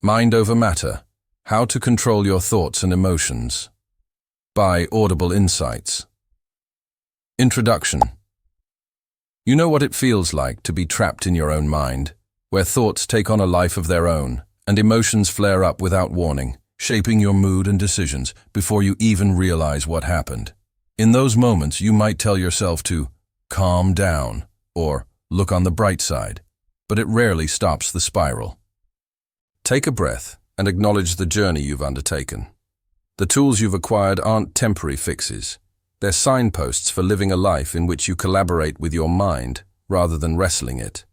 Mind Over Matter: How to Control Your Thoughts and Emotions. By Audible Insights. Introduction. You know what it feels like to be trapped in your own mind, where thoughts take on a life of their own, and emotions flare up without warning, shaping your mood and decisions before you even realize what happened. In those moments, you might tell yourself to calm down or look on the bright side, but it rarely stops the spiral. Take a breath and acknowledge the journey you've undertaken. The tools you've acquired aren't temporary fixes. They're signposts for living a life in which you collaborate with your mind rather than wrestling it.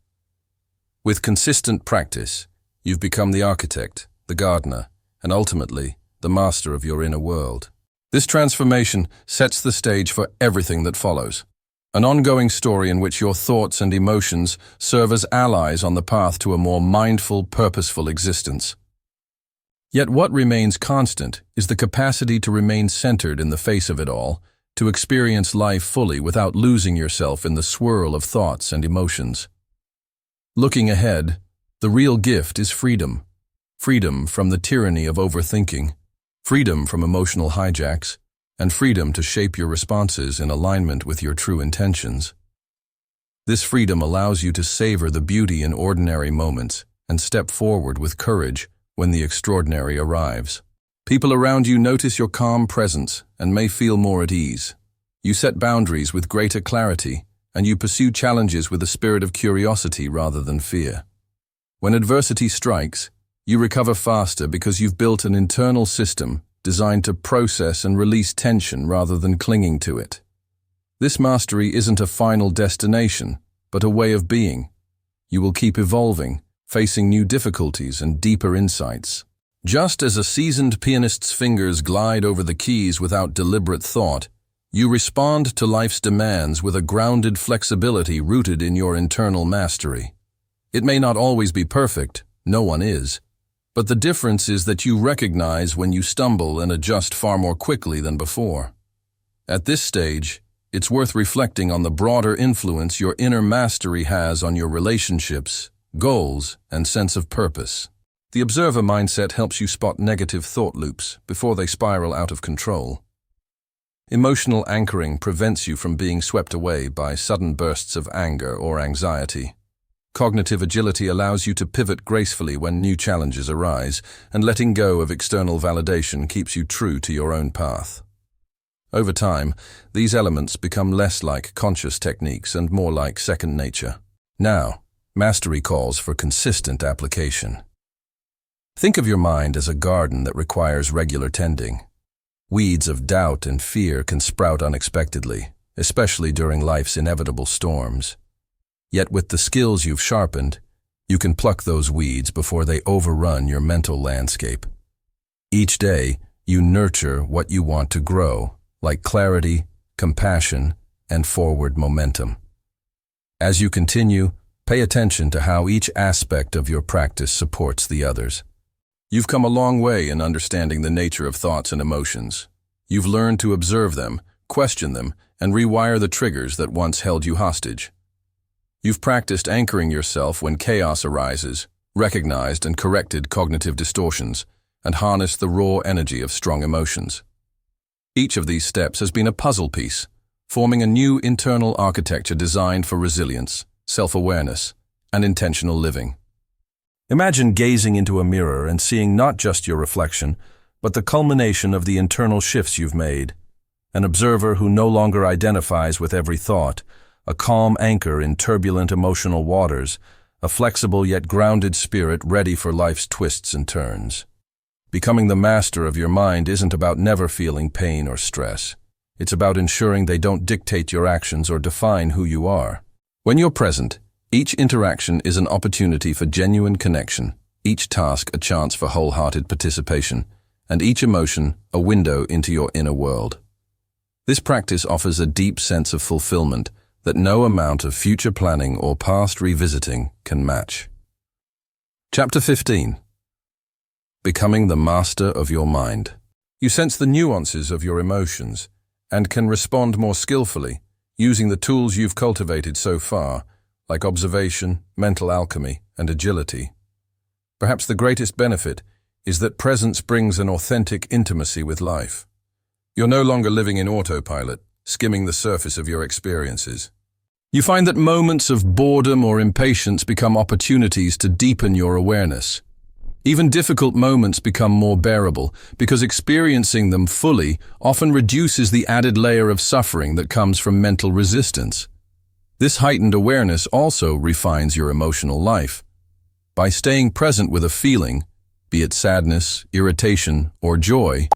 With consistent practice, you've become the architect, the gardener, and ultimately, the master of your inner world. This transformation sets the stage for everything that follows. An ongoing story in which your thoughts and emotions serve as allies on the path to a more mindful, purposeful existence. Yet what remains constant is the capacity to remain centered in the face of it all, to experience life fully without losing yourself in the swirl of thoughts and emotions. Looking ahead, the real gift is freedom. Freedom from the tyranny of overthinking, freedom from emotional hijacks, and freedom to shape your responses in alignment with your true intentions. This freedom allows you to savor the beauty in ordinary moments and step forward with courage when the extraordinary arrives. People around you notice your calm presence and may feel more at ease. You set boundaries with greater clarity, and you pursue challenges with a spirit of curiosity rather than fear. When adversity strikes, you recover faster because you've built an internal system designed to process and release tension rather than clinging to it. This mastery isn't a final destination, but a way of being. You will keep evolving, facing new difficulties and deeper insights. Just as a seasoned pianist's fingers glide over the keys without deliberate thought, you respond to life's demands with a grounded flexibility rooted in your internal mastery. It may not always be perfect, no one is, but the difference is that you recognize when you stumble and adjust far more quickly than before. At this stage, it's worth reflecting on the broader influence your inner mastery has on your relationships, goals, and sense of purpose. The observer mindset helps you spot negative thought loops before they spiral out of control. Emotional anchoring prevents you from being swept away by sudden bursts of anger or anxiety. Cognitive agility allows you to pivot gracefully when new challenges arise, and letting go of external validation keeps you true to your own path. Over time, these elements become less like conscious techniques and more like second nature. Now, mastery calls for consistent application. Think of your mind as a garden that requires regular tending. Weeds of doubt and fear can sprout unexpectedly, especially during life's inevitable storms. Yet with the skills you've sharpened, you can pluck those weeds before they overrun your mental landscape. Each day, you nurture what you want to grow, like clarity, compassion, and forward momentum. As you continue, pay attention to how each aspect of your practice supports the others. You've come a long way in understanding the nature of thoughts and emotions. You've learned to observe them, question them, and rewire the triggers that once held you hostage. You've practiced anchoring yourself when chaos arises, recognized and corrected cognitive distortions, and harnessed the raw energy of strong emotions. Each of these steps has been a puzzle piece, forming a new internal architecture designed for resilience, self-awareness, and intentional living. Imagine gazing into a mirror and seeing not just your reflection, but the culmination of the internal shifts you've made. An observer who no longer identifies with every thought, a calm anchor in turbulent emotional waters, a flexible yet grounded spirit ready for life's twists and turns. Becoming the master of your mind isn't about never feeling pain or stress. It's about ensuring they don't dictate your actions or define who you are. When you're present, each interaction is an opportunity for genuine connection, each task a chance for wholehearted participation, and each emotion a window into your inner world. This practice offers a deep sense of fulfillment that no amount of future planning or past revisiting can match. Chapter 15. Becoming the master of your mind. You sense the nuances of your emotions and can respond more skillfully using the tools you've cultivated so far, like observation, mental alchemy, and agility. Perhaps the greatest benefit is that presence brings an authentic intimacy with life. You're no longer living in autopilot, skimming the surface of your experiences. You find that moments of boredom or impatience become opportunities to deepen your awareness. Even difficult moments become more bearable because experiencing them fully often reduces the added layer of suffering that comes from mental resistance. This heightened awareness also refines your emotional life. By staying present with a feeling, be it sadness, irritation, or joy,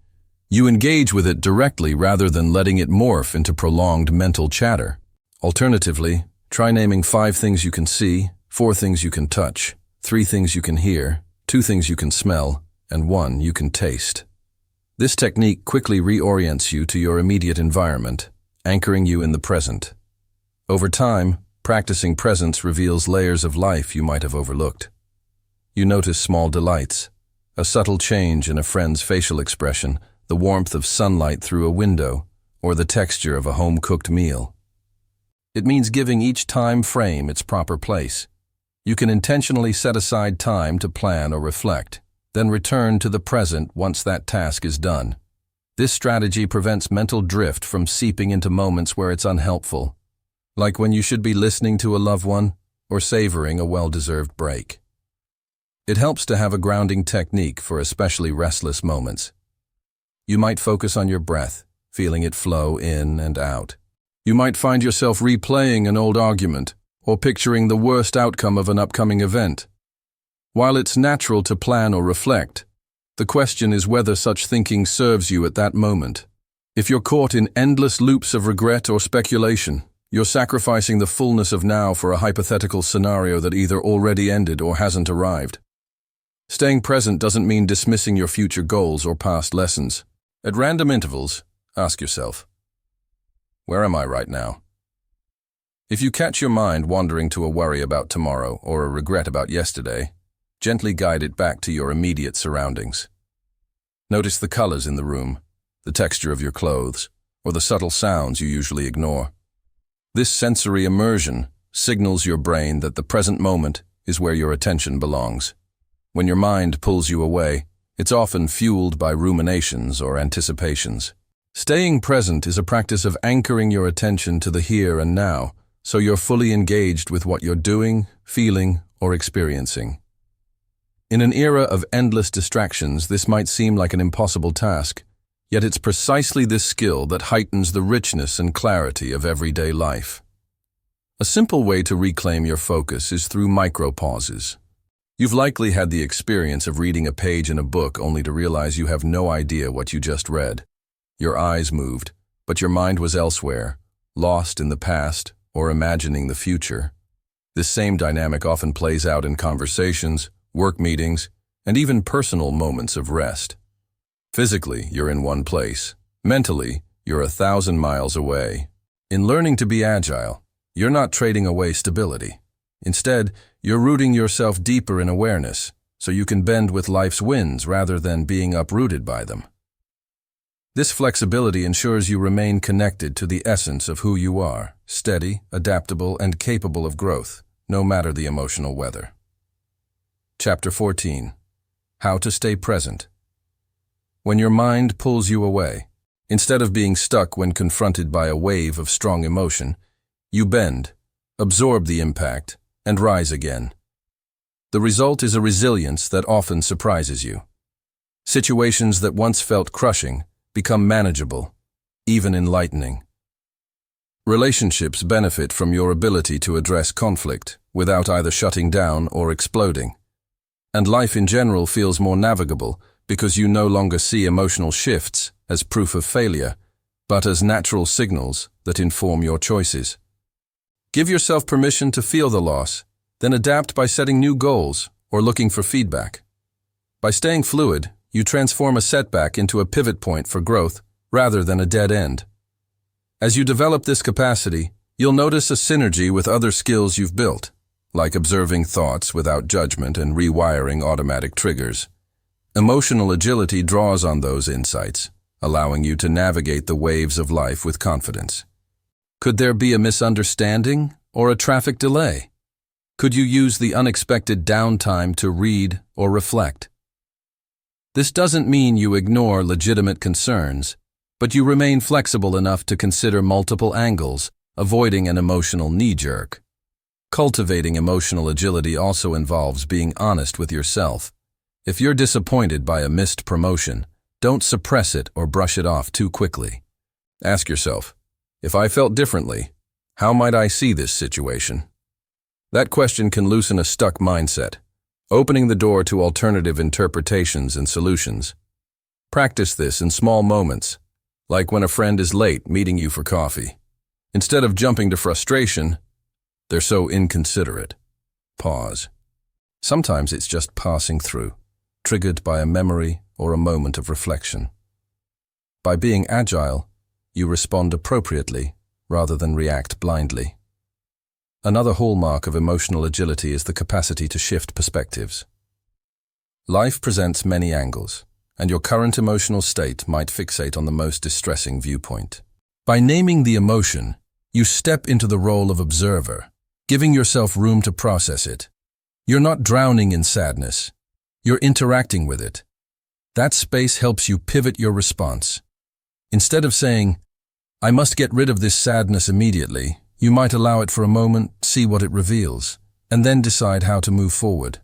you engage with it directly rather than letting it morph into prolonged mental chatter. Alternatively, try naming 5 things you can see, 4 things you can touch, 3 things you can hear, 2 things you can smell, and 1 you can taste. This technique quickly reorients you to your immediate environment, anchoring you in the present. Over time, practicing presence reveals layers of life you might have overlooked. You notice small delights, a subtle change in a friend's facial expression, the warmth of sunlight through a window, or the texture of a home-cooked meal. It means giving each time frame its proper place. You can intentionally set aside time to plan or reflect, then return to the present once that task is done. This strategy prevents mental drift from seeping into moments where it's unhelpful, like when you should be listening to a loved one or savoring a well-deserved break. It helps to have a grounding technique for especially restless moments. You might focus on your breath, feeling it flow in and out. You might find yourself replaying an old argument or picturing the worst outcome of an upcoming event. While it's natural to plan or reflect, the question is whether such thinking serves you at that moment. If you're caught in endless loops of regret or speculation, you're sacrificing the fullness of now for a hypothetical scenario that either already ended or hasn't arrived. Staying present doesn't mean dismissing your future goals or past lessons. At random intervals, ask yourself, where am I right now? If you catch your mind wandering to a worry about tomorrow or a regret about yesterday, gently guide it back to your immediate surroundings. Notice the colors in the room, the texture of your clothes, or the subtle sounds you usually ignore. This sensory immersion signals your brain that the present moment is where your attention belongs. When your mind pulls you away, it's often fueled by ruminations or anticipations. Staying present is a practice of anchoring your attention to the here and now, so you're fully engaged with what you're doing, feeling, or experiencing. In an era of endless distractions, this might seem like an impossible task, yet it's precisely this skill that heightens the richness and clarity of everyday life. A simple way to reclaim your focus is through micro-pauses. You've likely had the experience of reading a page in a book only to realize you have no idea what you just read. Your eyes moved, but your mind was elsewhere, lost in the past or imagining the future. This same dynamic often plays out in conversations, work meetings, and even personal moments of rest. Physically, you're in one place. Mentally, you're 1,000 miles away. In learning to be agile, you're not trading away stability. Instead, you're rooting yourself deeper in awareness, so you can bend with life's winds rather than being uprooted by them. This flexibility ensures you remain connected to the essence of who you are, steady, adaptable, and capable of growth, no matter the emotional weather. Chapter 14. How to stay present. When your mind pulls you away, instead of being stuck when confronted by a wave of strong emotion, you bend, absorb the impact, and rise again. The result is a resilience that often surprises you. Situations that once felt crushing become manageable, even enlightening. Relationships benefit from your ability to address conflict without either shutting down or exploding. And life in general feels more navigable because you no longer see emotional shifts as proof of failure, but as natural signals that inform your choices. Give yourself permission to feel the loss, then adapt by setting new goals or looking for feedback. By staying fluid, you transform a setback into a pivot point for growth rather than a dead end. As you develop this capacity, you'll notice a synergy with other skills you've built, like observing thoughts without judgment and rewiring automatic triggers. Emotional agility draws on those insights, allowing you to navigate the waves of life with confidence. Could there be a misunderstanding or a traffic delay? Could you use the unexpected downtime to read or reflect? This doesn't mean you ignore legitimate concerns, but you remain flexible enough to consider multiple angles, avoiding an emotional knee-jerk. Cultivating emotional agility also involves being honest with yourself. If you're disappointed by a missed promotion, don't suppress it or brush it off too quickly. Ask yourself, if I felt differently, how might I see this situation? That question can loosen a stuck mindset, opening the door to alternative interpretations and solutions. Practice this in small moments, like when a friend is late meeting you for coffee. Instead of jumping to frustration, they're so inconsiderate. Pause. Sometimes it's just passing through, triggered by a memory or a moment of reflection. By being agile, you respond appropriately rather than react blindly. Another hallmark of emotional agility is the capacity to shift perspectives. Life presents many angles, and your current emotional state might fixate on the most distressing viewpoint. By naming the emotion, you step into the role of observer, giving yourself room to process it. You're not drowning in sadness. You're interacting with it. That space helps you pivot your response. Instead of saying, "I must get rid of this sadness immediately," you might allow it for a moment, see what it reveals, and then decide how to move forward.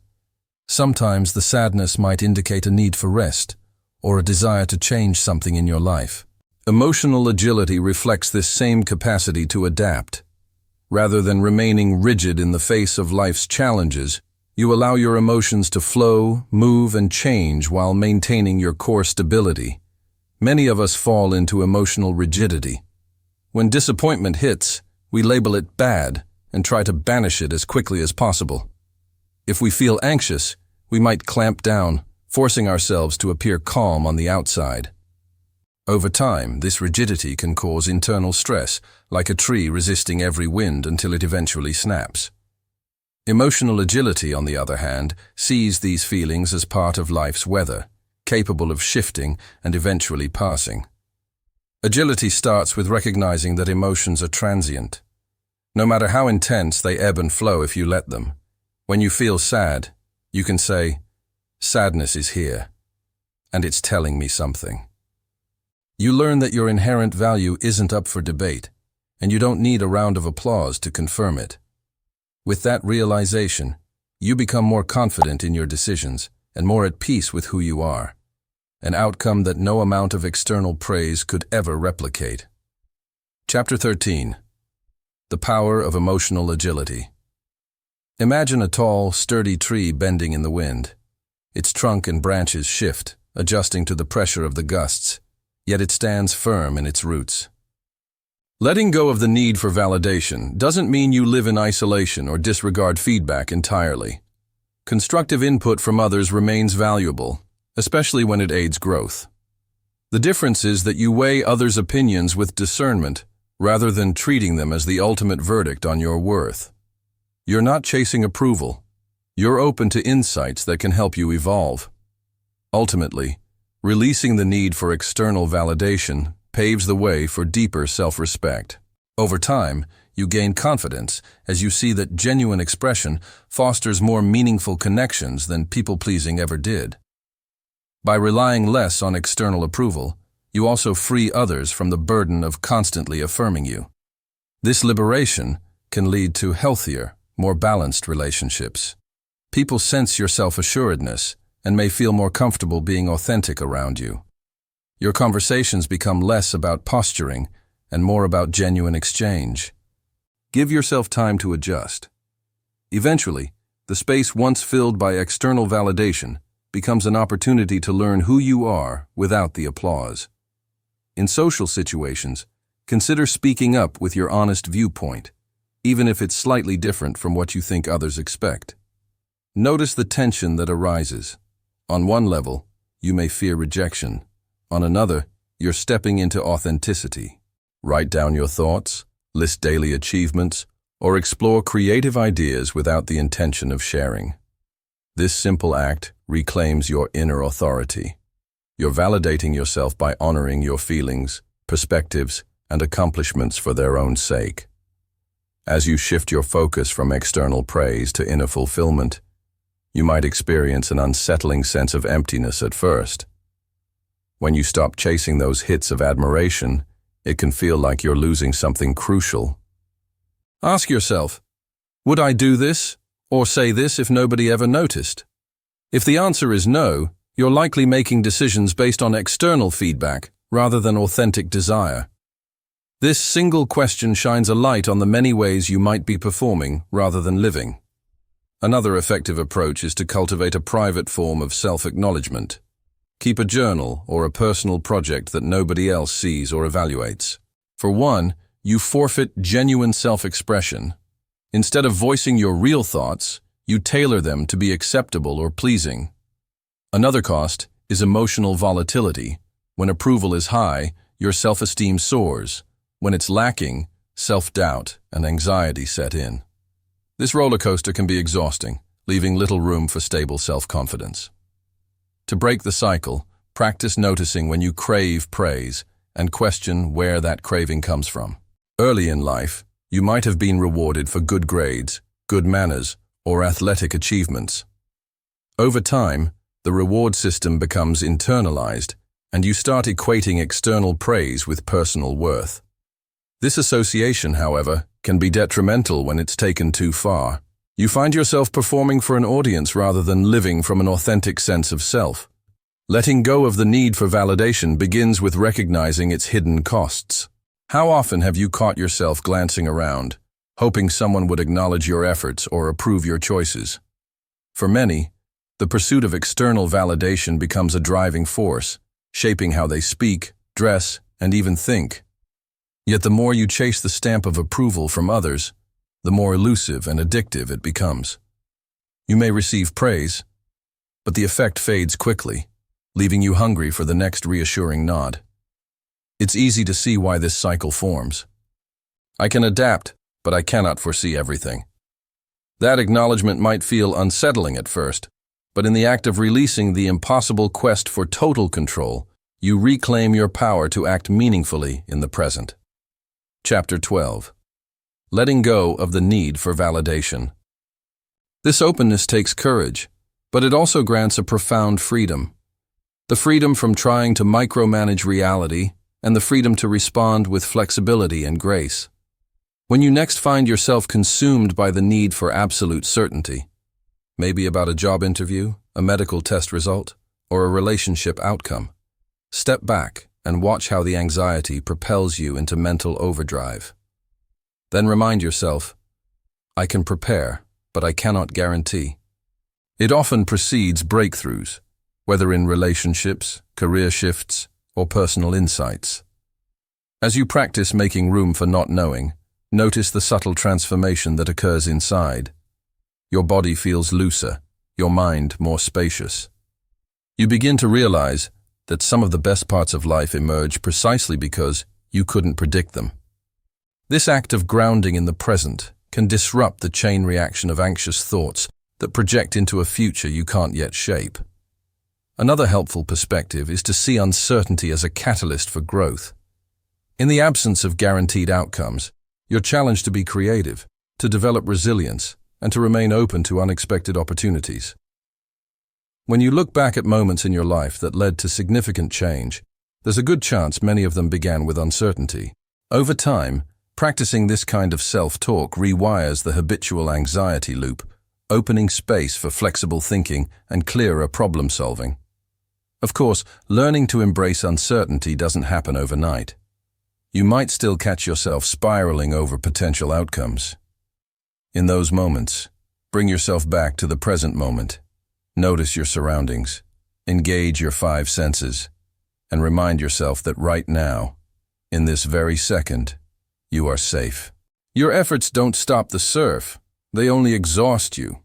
Sometimes the sadness might indicate a need for rest or a desire to change something in your life. Emotional agility reflects this same capacity to adapt. Rather than remaining rigid in the face of life's challenges, you allow your emotions to flow, move, and change while maintaining your core stability. Many of us fall into emotional rigidity. When disappointment hits, we label it bad and try to banish it as quickly as possible. If we feel anxious, we might clamp down, forcing ourselves to appear calm on the outside. Over time, this rigidity can cause internal stress, like a tree resisting every wind until it eventually snaps. Emotional agility, on the other hand, sees these feelings as part of life's weather, capable of shifting and eventually passing. Agility starts with recognizing that emotions are transient. No matter how intense, they ebb and flow if you let them. When you feel sad, you can say, "Sadness is here, and it's telling me something." You learn that your inherent value isn't up for debate, and you don't need a round of applause to confirm it. With that realization, you become more confident in your decisions and more at peace with who you are, an outcome that no amount of external praise could ever replicate. Chapter 13. The Power of Emotional Agility. Imagine a tall, sturdy tree bending in the wind. Its trunk and branches shift, adjusting to the pressure of the gusts, yet it stands firm in its roots. Letting go of the need for validation doesn't mean you live in isolation or disregard feedback entirely. Constructive input from others remains valuable, especially when it aids growth. The difference is that you weigh others' opinions with discernment rather than treating them as the ultimate verdict on your worth. You're not chasing approval. You're open to insights that can help you evolve. Ultimately, releasing the need for external validation paves the way for deeper self-respect. Over time, you gain confidence as you see that genuine expression fosters more meaningful connections than people-pleasing ever did. By relying less on external approval, you also free others from the burden of constantly affirming you. This liberation can lead to healthier, more balanced relationships. People sense your self-assuredness and may feel more comfortable being authentic around you. Your conversations become less about posturing and more about genuine exchange. Give yourself time to adjust. Eventually, the space once filled by external validation becomes an opportunity to learn who you are without the applause. In social situations, consider speaking up with your honest viewpoint, even if it's slightly different from what you think others expect. Notice the tension that arises. On one level, you may fear rejection. On another, you're stepping into authenticity. Write down your thoughts, list daily achievements, or explore creative ideas without the intention of sharing. This simple act reclaims your inner authority. You're validating yourself by honoring your feelings, perspectives, and accomplishments for their own sake. As you shift your focus from external praise to inner fulfillment, you might experience an unsettling sense of emptiness at first. When you stop chasing those hits of admiration, it can feel like you're losing something crucial. Ask yourself, would I do this or say this if nobody ever noticed? If the answer is no, you're likely making decisions based on external feedback rather than authentic desire. This single question shines a light on the many ways you might be performing rather than living. Another effective approach is to cultivate a private form of self-acknowledgement. Keep a journal or a personal project that nobody else sees or evaluates. For one, you forfeit genuine self-expression. Instead of voicing your real thoughts, you tailor them to be acceptable or pleasing. Another cost is emotional volatility. When approval is high, your self-esteem soars. When it's lacking, self-doubt and anxiety set in. This roller coaster can be exhausting, leaving little room for stable self-confidence. To break the cycle, practice noticing when you crave praise and question where that craving comes from. Early in life, you might have been rewarded for good grades, good manners, or athletic achievements. Over time, the reward system becomes internalized, and you start equating external praise with personal worth. This association, however, can be detrimental when it's taken too far. You find yourself performing for an audience rather than living from an authentic sense of self. Letting go of the need for validation begins with recognizing its hidden costs. How often have you caught yourself glancing around, hoping someone would acknowledge your efforts or approve your choices? For many, the pursuit of external validation becomes a driving force, shaping how they speak, dress, and even think. Yet the more you chase the stamp of approval from others, the more elusive and addictive it becomes. You may receive praise, but the effect fades quickly, leaving you hungry for the next reassuring nod. It's easy to see why this cycle forms. I can adapt, but I cannot foresee everything. That acknowledgement might feel unsettling at first, but in the act of releasing the impossible quest for total control, you reclaim your power to act meaningfully in the present. Chapter 12. Letting go of the need for validation. This openness takes courage, but it also grants a profound freedom. The freedom from trying to micromanage reality and the freedom to respond with flexibility and grace. When you next find yourself consumed by the need for absolute certainty, maybe about a job interview, a medical test result, or a relationship outcome, step back and watch how the anxiety propels you into mental overdrive. Then remind yourself, I can prepare, but I cannot guarantee. It often precedes breakthroughs, whether in relationships, career shifts, or personal insights. As you practice making room for not knowing, notice the subtle transformation that occurs inside. Your body feels looser, your mind more spacious. You begin to realize that some of the best parts of life emerge precisely because you couldn't predict them. This act of grounding in the present can disrupt the chain reaction of anxious thoughts that project into a future you can't yet shape. Another helpful perspective is to see uncertainty as a catalyst for growth. In the absence of guaranteed outcomes, you're challenged to be creative, to develop resilience, and to remain open to unexpected opportunities. When you look back at moments in your life that led to significant change, there's a good chance many of them began with uncertainty. Over time, practicing this kind of self-talk rewires the habitual anxiety loop, opening space for flexible thinking and clearer problem-solving. Of course, learning to embrace uncertainty doesn't happen overnight. You might still catch yourself spiraling over potential outcomes. In those moments, bring yourself back to the present moment. Notice your surroundings, engage your 5 senses, and remind yourself that right now, in this very second, you are safe. Your efforts don't stop the surf, they only exhaust you.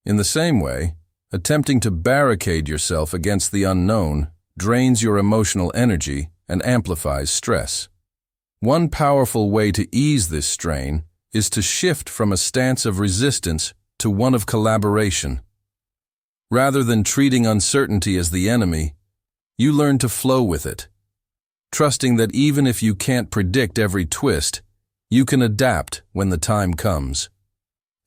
In the same way, attempting to barricade yourself against the unknown drains your emotional energy and amplifies stress. One powerful way to ease this strain is to shift from a stance of resistance to one of collaboration. Rather than treating uncertainty as the enemy, you learn to flow with it, trusting that even if you can't predict every twist, You can adapt when the time comes.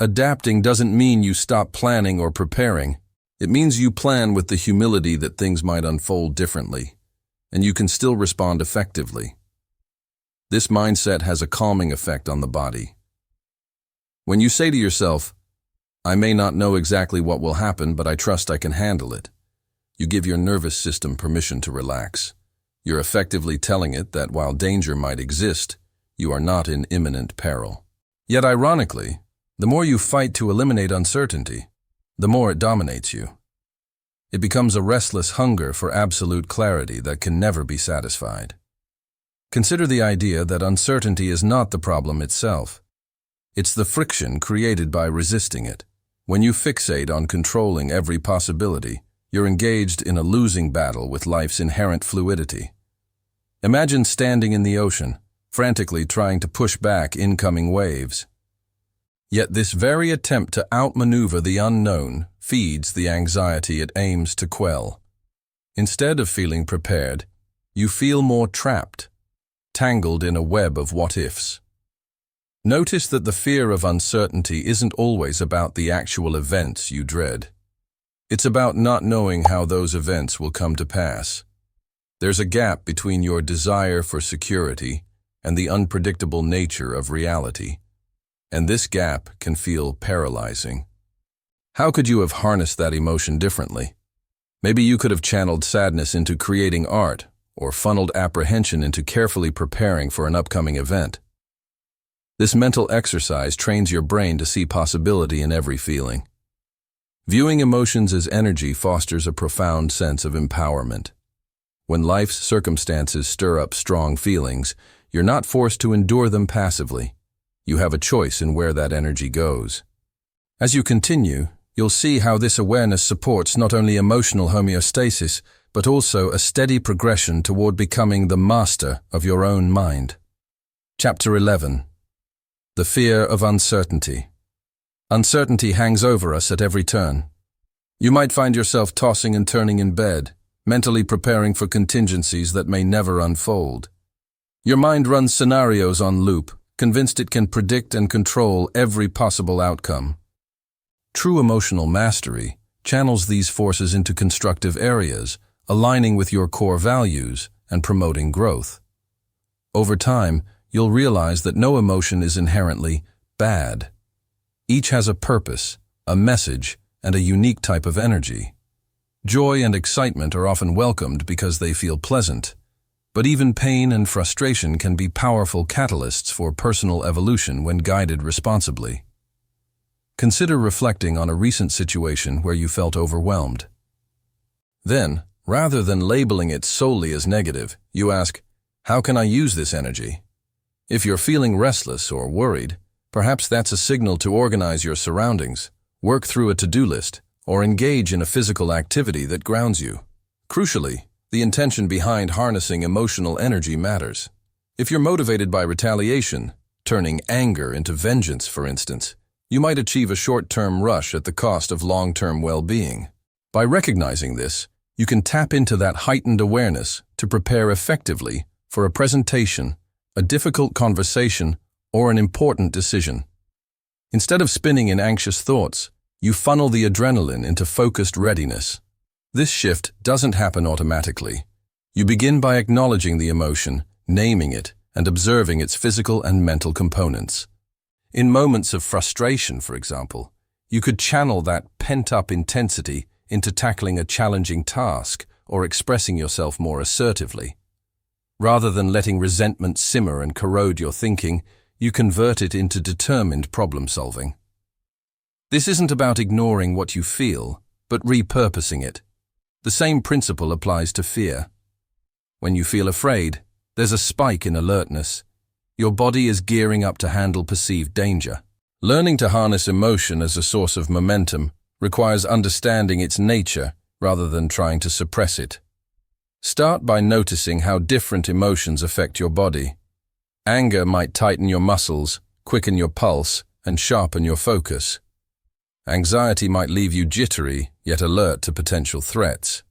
Adapting doesn't mean you stop planning or preparing. It means you plan with the humility that things might unfold differently, and you can still respond effectively. This mindset has a calming effect on the body. When you say to yourself, "I may not know exactly what will happen, but I trust I can handle it," you give your nervous system permission to relax. You're effectively telling it that while danger might exist, you are not in imminent peril. Yet ironically, the more you fight to eliminate uncertainty, the more it dominates you. It becomes a restless hunger for absolute clarity that can never be satisfied. Consider the idea that uncertainty is not the problem itself. It's the friction created by resisting it. When you fixate on controlling every possibility, you're engaged in a losing battle with life's inherent fluidity. Imagine standing in the ocean, frantically trying to push back incoming waves. Yet this very attempt to outmaneuver the unknown feeds the anxiety it aims to quell. Instead of feeling prepared, you feel more trapped, tangled in a web of what-ifs. Notice that the fear of uncertainty isn't always about the actual events you dread. It's about not knowing how those events will come to pass. There's a gap between your desire for security and the unpredictable nature of reality, and this gap can feel paralyzing. How could you have harnessed that emotion differently? Maybe you could have channeled sadness into creating art, or funneled apprehension into carefully preparing for an upcoming event. This mental exercise trains your brain to see possibility in every feeling. Viewing emotions as energy fosters a profound sense of empowerment. When life's circumstances stir up strong feelings, you're not forced to endure them passively. You have a choice in where that energy goes. As you continue, you'll see how this awareness supports not only emotional homeostasis, but also a steady progression toward becoming the master of your own mind. Chapter 11. The fear of uncertainty. Uncertainty hangs over us at every turn. You might find yourself tossing and turning in bed, mentally preparing for contingencies that may never unfold. Your mind runs scenarios on loop, convinced it can predict and control every possible outcome. True emotional mastery channels these forces into constructive areas, aligning with your core values and promoting growth. Over time, you'll realize that no emotion is inherently bad. Each has a purpose, a message, and a unique type of energy. Joy and excitement are often welcomed because they feel pleasant, but even pain and frustration can be powerful catalysts for personal evolution when guided responsibly. Consider reflecting on a recent situation where you felt overwhelmed. Then, rather than labeling it solely as negative, you ask, "How can I use this energy?" If you're feeling restless or worried, perhaps that's a signal to organize your surroundings, work through a to-do list, or engage in a physical activity that grounds you. Crucially, the intention behind harnessing emotional energy matters. If you're motivated by retaliation, turning anger into vengeance, for instance, you might achieve a short-term rush at the cost of long-term well-being. By recognizing this, you can tap into that heightened awareness to prepare effectively for a presentation, a difficult conversation, or an important decision. Instead of spinning in anxious thoughts, you funnel the adrenaline into focused readiness. This shift doesn't happen automatically. You begin by acknowledging the emotion, naming it, and observing its physical and mental components. In moments of frustration, for example, you could channel that pent-up intensity into tackling a challenging task or expressing yourself more assertively. Rather than letting resentment simmer and corrode your thinking, you convert it into determined problem-solving. This isn't about ignoring what you feel, but repurposing it. The same principle applies to fear. When you feel afraid, there's a spike in alertness. Your body is gearing up to handle perceived danger. Learning to harness emotion as a source of momentum requires understanding its nature rather than trying to suppress it. Start by noticing how different emotions affect your body. Anger might tighten your muscles, quicken your pulse, and sharpen your focus. Anxiety might leave you jittery, yet alert to potential threats.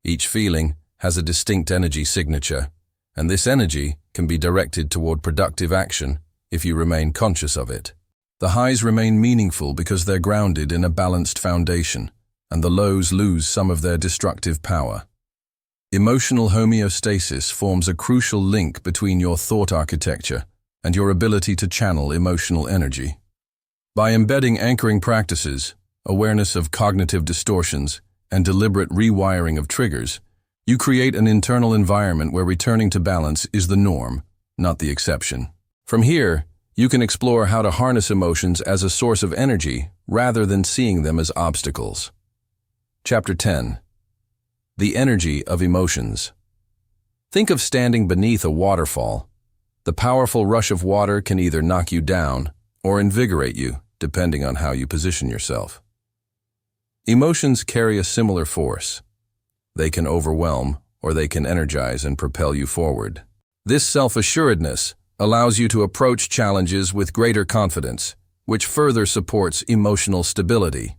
Each feeling has a distinct energy signature, and this energy can be directed toward productive action if you remain conscious of it. The highs remain meaningful because they're grounded in a balanced foundation, and the lows lose some of their destructive power. Emotional homeostasis forms a crucial link between your thought architecture and your ability to channel emotional energy. By embedding anchoring practices, awareness of cognitive distortions, and deliberate rewiring of triggers, you create an internal environment where returning to balance is the norm, not the exception. From here, you can explore how to harness emotions as a source of energy rather than seeing them as obstacles. Chapter 10. The Energy of Emotions. Think of standing beneath a waterfall. The powerful rush of water can either knock you down or invigorate you, depending on how you position yourself. Emotions carry a similar force. They can overwhelm, or they can energize and propel you forward. This self-assuredness allows you to approach challenges with greater confidence, which further supports emotional stability.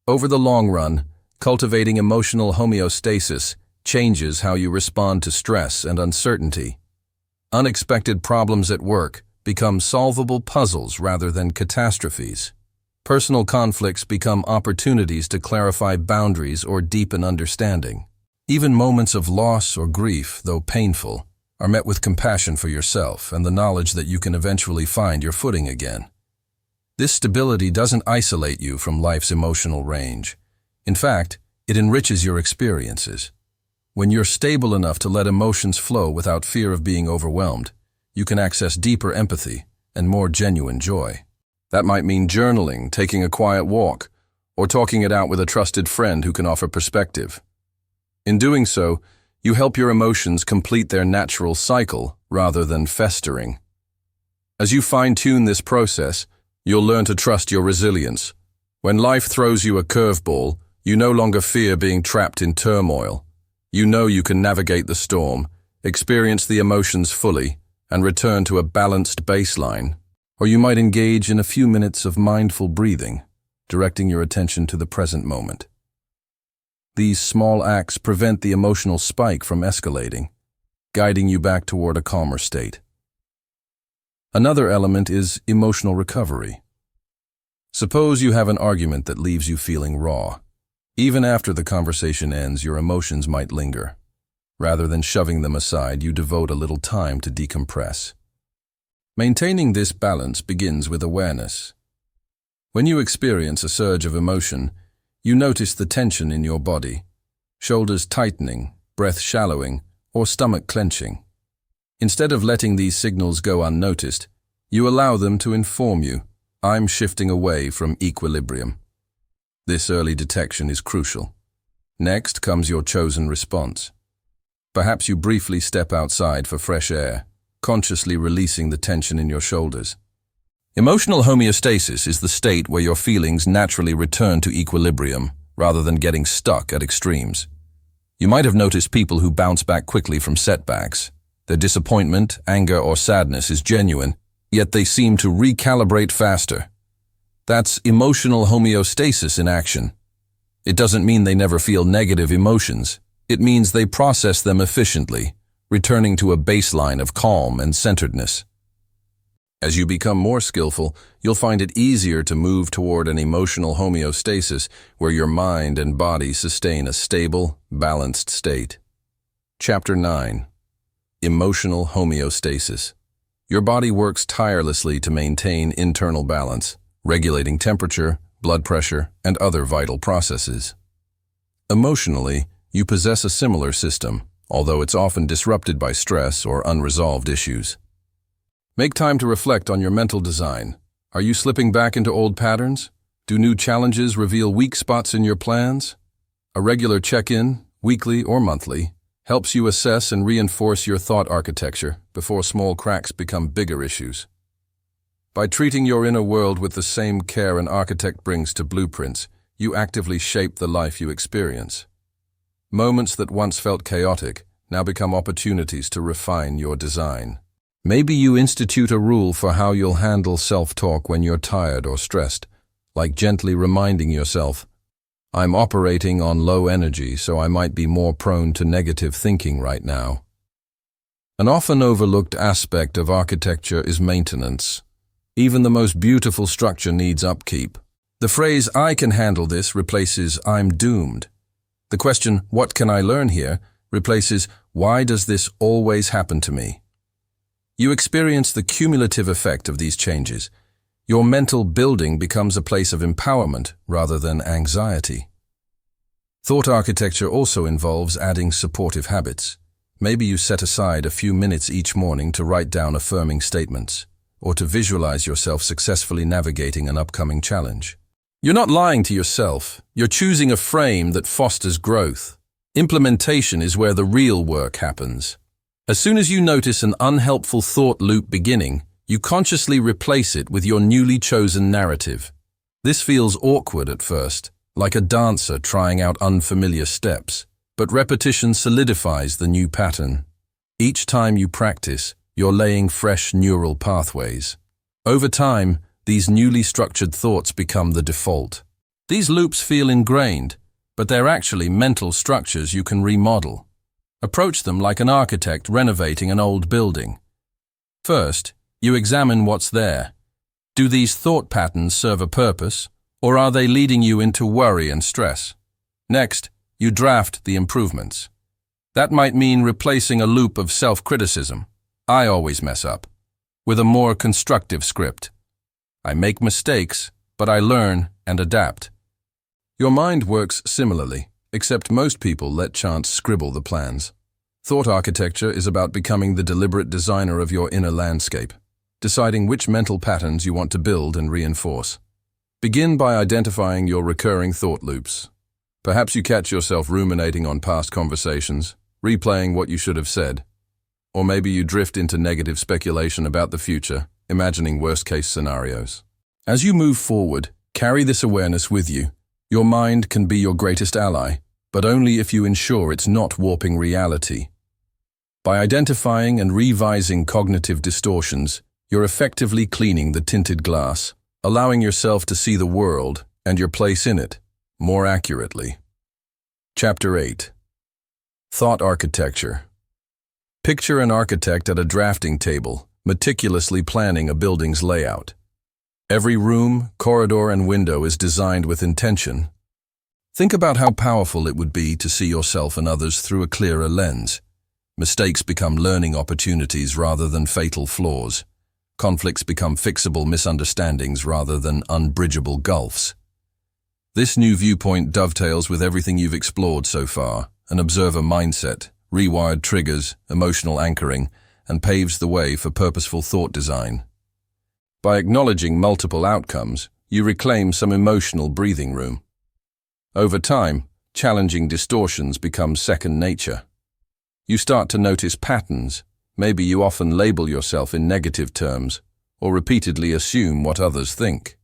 Over the long run, cultivating emotional homeostasis changes how you respond to stress and uncertainty. Unexpected problems at work become solvable puzzles rather than catastrophes. Personal conflicts become opportunities to clarify boundaries or deepen understanding. Even moments of loss or grief, though painful, are met with compassion for yourself and the knowledge that you can eventually find your footing again. This stability doesn't isolate you from life's emotional range. In fact, it enriches your experiences. When you're stable enough to let emotions flow without fear of being overwhelmed, you can access deeper empathy and more genuine joy. That might mean journaling, taking a quiet walk, or talking it out with a trusted friend who can offer perspective. In doing so, you help your emotions complete their natural cycle rather than festering. As you fine-tune this process, you'll learn to trust your resilience. When life throws you a curveball, you no longer fear being trapped in turmoil. You know you can navigate the storm, experience the emotions fully, and return to a balanced baseline. Or you might engage in a few minutes of mindful breathing, directing your attention to the present moment. These small acts prevent the emotional spike from escalating, guiding you back toward a calmer state. Another element is emotional recovery. Suppose you have an argument that leaves you feeling raw. Even after the conversation ends, your emotions might linger. Rather than shoving them aside, you devote a little time to decompress. Maintaining this balance begins with awareness. When you experience a surge of emotion, you notice the tension in your body, shoulders tightening, breath shallowing, or stomach clenching. Instead of letting these signals go unnoticed, you allow them to inform you, "I'm shifting away from equilibrium." This early detection is crucial. Next comes your chosen response. Perhaps you briefly step outside for fresh air, consciously releasing the tension in your shoulders. Emotional homeostasis is the state where your feelings naturally return to equilibrium, rather than getting stuck at extremes. You might have noticed people who bounce back quickly from setbacks. Their disappointment, anger, or sadness is genuine, yet they seem to recalibrate faster. That's emotional homeostasis in action. It doesn't mean they never feel negative emotions. It means they process them efficiently, returning to a baseline of calm and centeredness. As you become more skillful, you'll find it easier to move toward an emotional homeostasis where your mind and body sustain a stable, balanced state. Chapter 9. Emotional homeostasis. Your body works tirelessly to maintain internal balance, regulating temperature, blood pressure, and other vital processes. Emotionally, you possess a similar system, although it's often disrupted by stress or unresolved issues. Make time to reflect on your mental design. Are you slipping back into old patterns? Do new challenges reveal weak spots in your plans? A regular check-in, weekly or monthly, helps you assess and reinforce your thought architecture before small cracks become bigger issues. By treating your inner world with the same care an architect brings to blueprints, you actively shape the life you experience. Moments that once felt chaotic now become opportunities to refine your design. Maybe you institute a rule for how you'll handle self-talk when you're tired or stressed, like gently reminding yourself, "I'm operating on low energy, so I might be more prone to negative thinking right now." An often overlooked aspect of architecture is maintenance. Even the most beautiful structure needs upkeep. The phrase, "I can handle this," replaces "I'm doomed." The question, "What can I learn here?" replaces, "Why does this always happen to me?" You experience the cumulative effect of these changes. Your mental building becomes a place of empowerment rather than anxiety. Thought architecture also involves adding supportive habits. Maybe you set aside a few minutes each morning to write down affirming statements, or to visualize yourself successfully navigating an upcoming challenge. You're not lying to yourself. You're choosing a frame that fosters growth. Implementation is where the real work happens. As soon as you notice an unhelpful thought loop beginning, you consciously replace it with your newly chosen narrative. This feels awkward at first, like a dancer trying out unfamiliar steps, but repetition solidifies the new pattern. Each time you practice, you're laying fresh neural pathways. Over time, these newly structured thoughts become the default. These loops feel ingrained, but they're actually mental structures you can remodel. Approach them like an architect renovating an old building. First, you examine what's there. Do these thought patterns serve a purpose, or are they leading you into worry and stress? Next, you draft the improvements. That might mean replacing a loop of self-criticism, "I always mess up," with a more constructive script. "I make mistakes, but I learn and adapt." Your mind works similarly, except most people let chance scribble the plans. Thought architecture is about becoming the deliberate designer of your inner landscape, deciding which mental patterns you want to build and reinforce. Begin by identifying your recurring thought loops. Perhaps you catch yourself ruminating on past conversations, replaying what you should have said. Or maybe you drift into negative speculation about the future, imagining worst-case scenarios. As you move forward, carry this awareness with you. Your mind can be your greatest ally, but only if you ensure it's not warping reality. By identifying and revising cognitive distortions, you're effectively cleaning the tinted glass, allowing yourself to see the world and your place in it more accurately. Chapter 8. Thought Architecture. Picture an architect at a drafting table, meticulously planning a building's layout. Every room, corridor, and window is designed with intention. Think about how powerful it would be to see yourself and others through a clearer lens. Mistakes become learning opportunities rather than fatal flaws. Conflicts become fixable misunderstandings rather than unbridgeable gulfs. This new viewpoint dovetails with everything you've explored so far: an observer mindset, rewired triggers, emotional anchoring, and paves the way for purposeful thought design. By acknowledging multiple outcomes, you reclaim some emotional breathing room. Over time, challenging distortions become second nature. You start to notice patterns. Maybe you often label yourself in negative terms, or repeatedly assume what others think.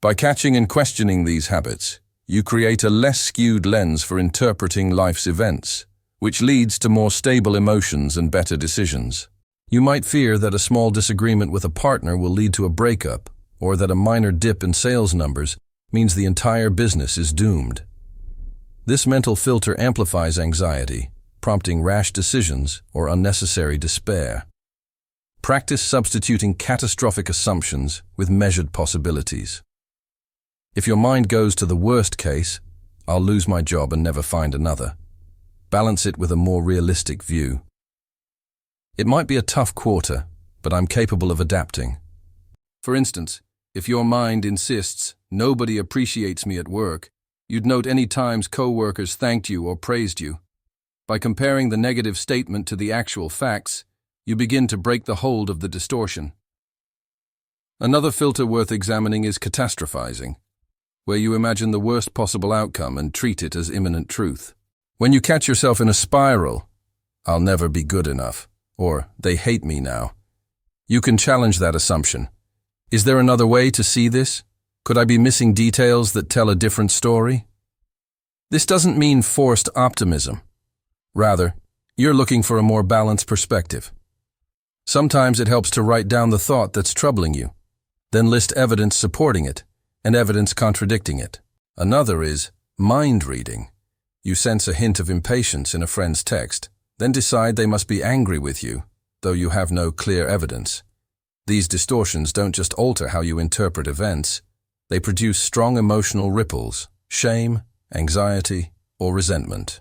By catching and questioning these habits, you create a less skewed lens for interpreting life's events, which leads to more stable emotions and better decisions. You might fear that a small disagreement with a partner will lead to a breakup, or that a minor dip in sales numbers means the entire business is doomed. This mental filter amplifies anxiety, prompting rash decisions or unnecessary despair. Practice substituting catastrophic assumptions with measured possibilities. If your mind goes to the worst case, "I'll lose my job and never find another," balance it with a more realistic view. "It might be a tough quarter, but I'm capable of adapting." For instance, if your mind insists, "Nobody appreciates me at work," you'd note any times coworkers thanked you or praised you. By comparing the negative statement to the actual facts, you begin to break the hold of the distortion. Another filter worth examining is catastrophizing, where you imagine the worst possible outcome and treat it as imminent truth. When you catch yourself in a spiral, "I'll never be good enough," or "they hate me now," you can challenge that assumption. Is there another way to see this? Could I be missing details that tell a different story? This doesn't mean forced optimism. Rather, you're looking for a more balanced perspective. Sometimes it helps to write down the thought that's troubling you, then list evidence supporting it and evidence contradicting it. Another is mind reading. You sense a hint of impatience in a friend's text, Then decide they must be angry with you, though you have no clear evidence. These distortions don't just alter how you interpret events, they produce strong emotional ripples, shame, anxiety, or resentment.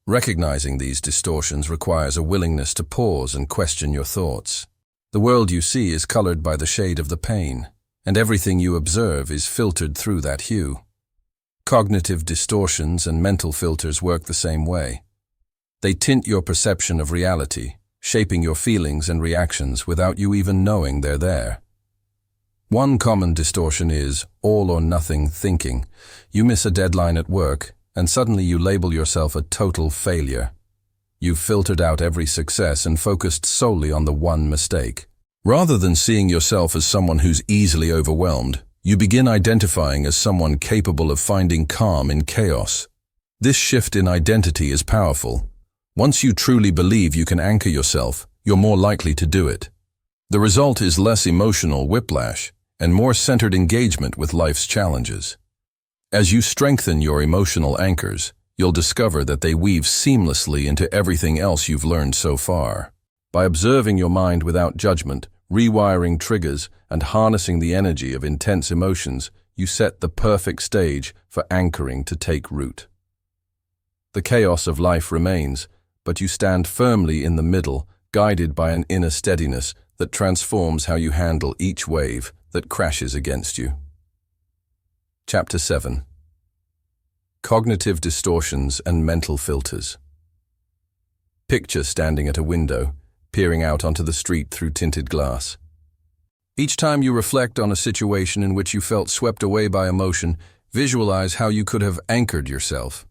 Recognizing these distortions requires a willingness to pause and question your thoughts. The world you see is colored by the shade of the pain, and everything you observe is filtered through that hue. Cognitive distortions and mental filters work the same way. They tint your perception of reality, shaping your feelings and reactions without you even knowing they're there. One common distortion is all-or-nothing thinking. You miss a deadline at work, and suddenly you label yourself a total failure. You've filtered out every success and focused solely on the one mistake. Rather than seeing yourself as someone who's easily overwhelmed, you begin identifying as someone capable of finding calm in chaos. This shift in identity is powerful. Once you truly believe you can anchor yourself, you're more likely to do it. The result is less emotional whiplash and more centered engagement with life's challenges. As you strengthen your emotional anchors, you'll discover that they weave seamlessly into everything else you've learned so far. By observing your mind without judgment, rewiring triggers, and harnessing the energy of intense emotions, you set the perfect stage for anchoring to take root. The chaos of life remains, but you stand firmly in the middle, guided by an inner steadiness that transforms how you handle each wave that crashes against you. Chapter 7. Cognitive Distortions and Mental Filters. Picture standing at a window, peering out onto the street through tinted glass. Each time you reflect on a situation in which you felt swept away by emotion, visualize how you could have anchored yourself.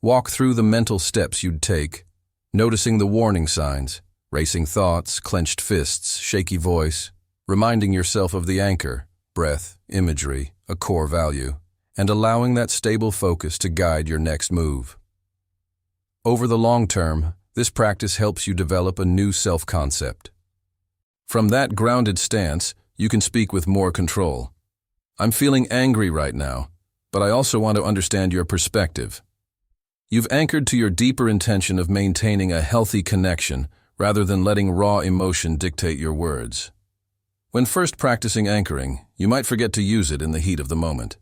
Walk through the mental steps you'd take, noticing the warning signs, racing thoughts, clenched fists, shaky voice, reminding yourself of the anchor, breath, imagery, a core value, and allowing that stable focus to guide your next move. Over the long term, this practice helps you develop a new self-concept. From that grounded stance, you can speak with more control. I'm feeling angry right now, but I also want to understand your perspective. You've anchored to your deeper intention of maintaining a healthy connection rather than letting raw emotion dictate your words. When first practicing anchoring, you might forget to use it in the heat of the moment.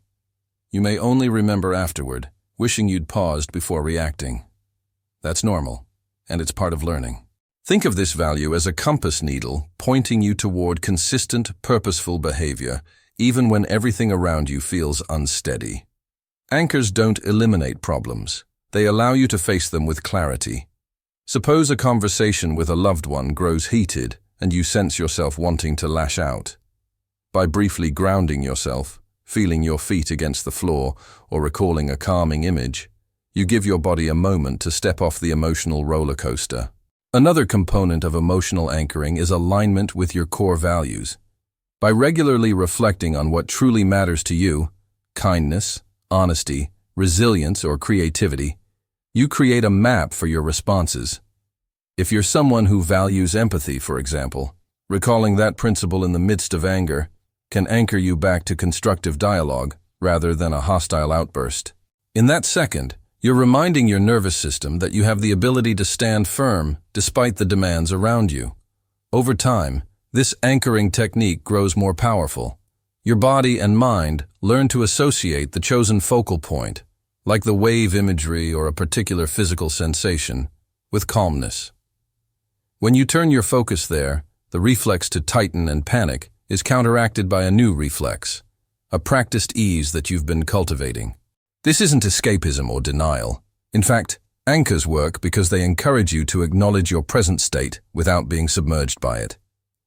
You may only remember afterward, wishing you'd paused before reacting. That's normal, and it's part of learning. Think of this value as a compass needle pointing you toward consistent, purposeful behavior, even when everything around you feels unsteady. Anchors don't eliminate problems. They allow you to face them with clarity. Suppose a conversation with a loved one grows heated and you sense yourself wanting to lash out. By briefly grounding yourself, feeling your feet against the floor, or recalling a calming image, you give your body a moment to step off the emotional roller coaster. Another component of emotional anchoring is alignment with your core values. By regularly reflecting on what truly matters to you, kindness, honesty, resilience, or creativity, you create a map for your responses. If you're someone who values empathy, for example, recalling that principle in the midst of anger can anchor you back to constructive dialogue rather than a hostile outburst. In that second, you're reminding your nervous system that you have the ability to stand firm despite the demands around you. Over time, this anchoring technique grows more powerful. Your body and mind learn to associate the chosen focal point, like the wave imagery or a particular physical sensation, with calmness. When you turn your focus there, the reflex to tighten and panic is counteracted by a new reflex, a practiced ease that you've been cultivating. This isn't escapism or denial. In fact, anchors work because they encourage you to acknowledge your present state without being submerged by it.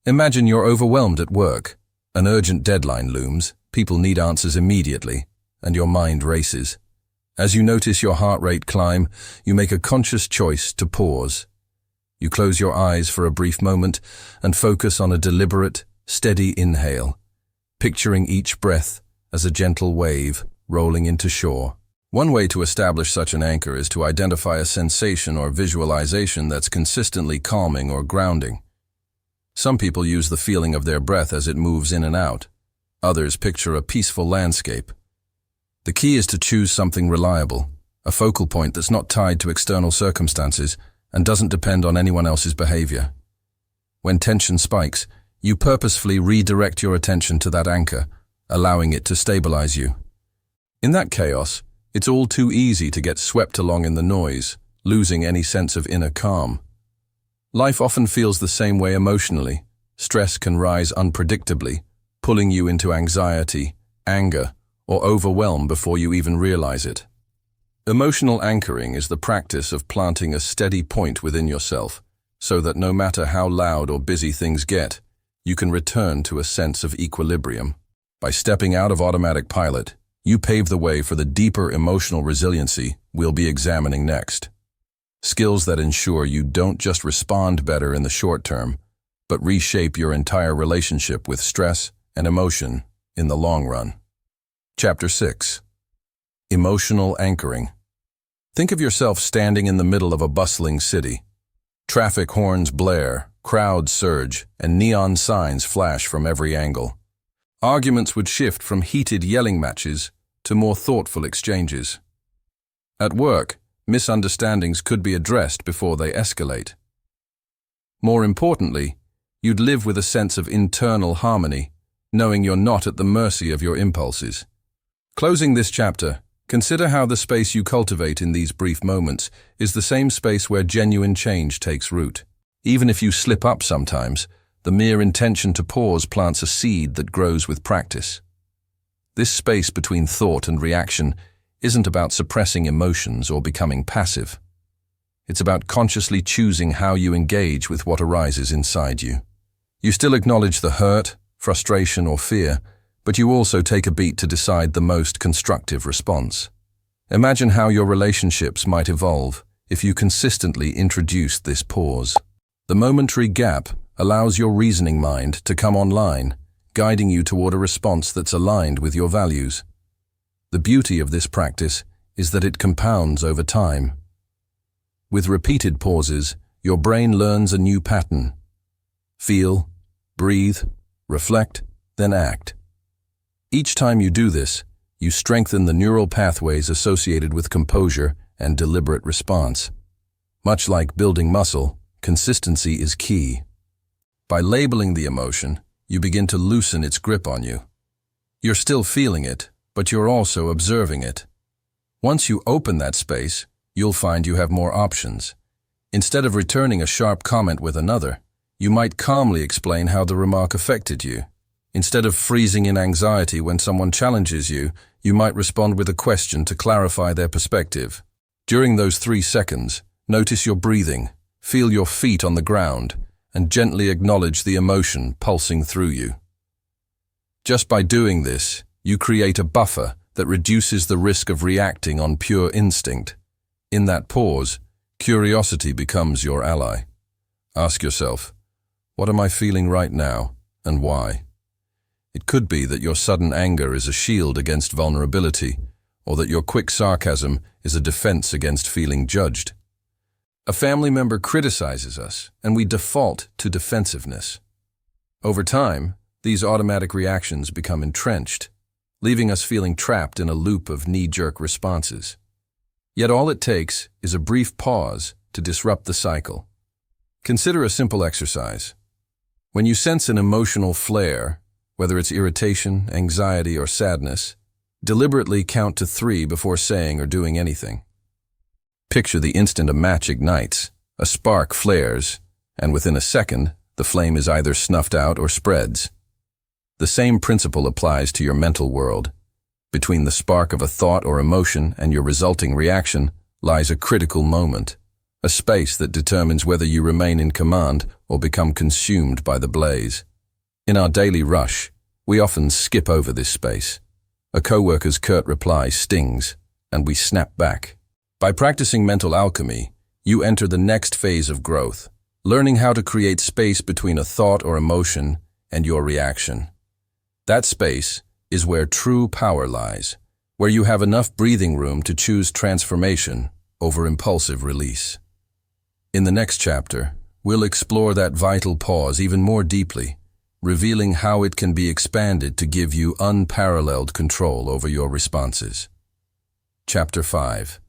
Imagine you're overwhelmed at work. An urgent deadline looms, people need answers immediately, and your mind races. As you notice your heart rate climb, you make a conscious choice to pause. You close your eyes for a brief moment and focus on a deliberate, steady inhale, picturing each breath as a gentle wave rolling into shore. One way to establish such an anchor is to identify a sensation or visualization that's consistently calming or grounding. Some people use the feeling of their breath as it moves in and out. Others picture a peaceful landscape. The key is to choose something reliable, a focal point that's not tied to external circumstances and doesn't depend on anyone else's behavior. When tension spikes, you purposefully redirect your attention to that anchor, allowing it to stabilize you. In that chaos, it's all too easy to get swept along in the noise, losing any sense of inner calm. Life often feels the same way emotionally. Stress can rise unpredictably, pulling you into anxiety, anger, or overwhelm before you even realize it. Emotional anchoring is the practice of planting a steady point within yourself, so that no matter how loud or busy things get, you can return to a sense of equilibrium. By stepping out of automatic pilot, you pave the way for the deeper emotional resiliency we'll be examining next. Skills that ensure you don't just respond better in the short term, but reshape your entire relationship with stress and emotion in the long run. Chapter 6. Emotional Anchoring. Think of yourself standing in the middle of a bustling city. Traffic horns blare, crowds surge, and neon signs flash from every angle. Arguments would shift from heated yelling matches to more thoughtful exchanges. At work, misunderstandings could be addressed before they escalate. More importantly, you'd live with a sense of internal harmony, knowing you're not at the mercy of your impulses. Closing this chapter, consider how the space you cultivate in these brief moments is the same space where genuine change takes root. Even if you slip up sometimes, the mere intention to pause plants a seed that grows with practice. This space between thought and reaction isn't about suppressing emotions or becoming passive. It's about consciously choosing how you engage with what arises inside you. You still acknowledge the hurt, frustration, or fear, but you also take a beat to decide the most constructive response. Imagine how your relationships might evolve if you consistently introduced this pause. The momentary gap allows your reasoning mind to come online, guiding you toward a response that's aligned with your values. The beauty of this practice is that it compounds over time. With repeated pauses, your brain learns a new pattern. Feel, breathe, reflect, then act. Each time you do this, you strengthen the neural pathways associated with composure and deliberate response. Much like building muscle, consistency is key. By labeling the emotion, you begin to loosen its grip on you. You're still feeling it, but you're also observing it. Once you open that space, you'll find you have more options. Instead of returning a sharp comment with another, you might calmly explain how the remark affected you. Instead of freezing in anxiety when someone challenges you, you might respond with a question to clarify their perspective. During those 3 seconds, notice your breathing, feel your feet on the ground, and gently acknowledge the emotion pulsing through you. Just by doing this, you create a buffer that reduces the risk of reacting on pure instinct. In that pause, curiosity becomes your ally. Ask yourself, what am I feeling right now, and why? It could be that your sudden anger is a shield against vulnerability, or that your quick sarcasm is a defense against feeling judged. A family member criticizes us, and we default to defensiveness. Over time, these automatic reactions become entrenched, leaving us feeling trapped in a loop of knee-jerk responses. Yet all it takes is a brief pause to disrupt the cycle. Consider a simple exercise. When you sense an emotional flare, whether it's irritation, anxiety, or sadness, deliberately count to 3 before saying or doing anything. Picture the instant a match ignites, a spark flares, and within a second, the flame is either snuffed out or spreads. The same principle applies to your mental world. Between the spark of a thought or emotion and your resulting reaction lies a critical moment, a space that determines whether you remain in command or become consumed by the blaze. In our daily rush, we often skip over this space. A coworker's curt reply stings, and we snap back. By practicing mental alchemy, you enter the next phase of growth, learning how to create space between a thought or emotion and your reaction. That space is where true power lies, where you have enough breathing room to choose transformation over impulsive release. In the next chapter, we'll explore that vital pause even more deeply, revealing how it can be expanded to give you unparalleled control over your responses. Chapter 5.